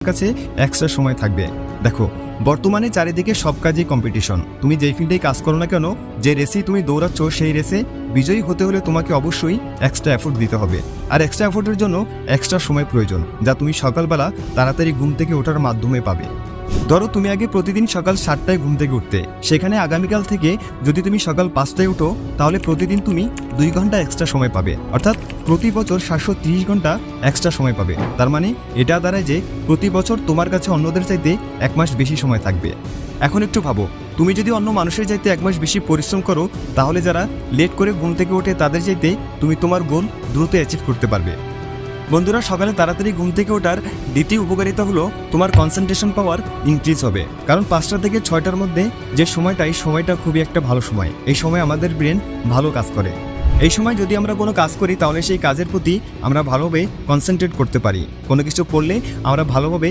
কাছে এক্সট্রা সময় থাকবে। দেখো, বর্তমানে চারিদিকে সব কাজেই কম্পিটিশন। তুমি যেই ফিল্ডেই কাজ করো না কেন, যে রেসেই তুমি দৌড়াচ্ছ, সেই রেসে বিজয়ী হতে হলে তোমাকে অবশ্যই এক্সট্রা এফোর্ট দিতে হবে। আর এক্সট্রা এফোর্টের জন্য এক্সট্রা সময় প্রয়োজন, যা তুমি সকালবেলা তাড়াতাড়ি ঘুম থেকে ওঠার মাধ্যমে পাবে। ধরো তুমি আগে প্রতিদিন সকাল 7টায় ঘুম থেকে উঠতে, সেখানে আগামীকাল থেকে যদি তুমি সকাল 5টায় উঠো, তাহলে প্রতিদিন তুমি 2 ঘন্টা এক্সট্রা সময় পাবে, অর্থাৎ প্রতি বছর 730 ঘন্টা এক্সট্রা সময় পাবে। তার মানে এটা দাঁড়ায় যে প্রতি বছর তোমার কাছে অন্যদের চাইতে 1 মাস বেশি সময় থাকবে। এখন একটু ভাবো, তুমি যদি অন্য মানুষের চাইতে 1 মাস বেশি পরিশ্রম করো, তাহলে যারা লেট করে ঘুম থেকে ওঠে তাদের চাইতে তুমি তোমার গোল দ্রুত অ্যাচিভ করতে পারবে। বন্ধুরা, সকালে তাড়াতাড়ি ঘুম থেকে ওঠার দ্বিতীয় উপকারিতা হলো তোমার কনসেন্ট্রেশন পাওয়ার ইনক্রিজ হবে। কারণ 5টা থেকে 6টার মধ্যে যে সময়টা খুবই একটা ভালো সময়। এই সময় আমাদের ব্রেন ভালো কাজ করে। এই সময় যদি আমরা কোনো কাজ করি, তাহলে সেই কাজের প্রতি আমরা ভালোভাবে কনসেন্ট্রেট করতে পারি। কোনো কিছু পড়লে আমরা ভালোভাবে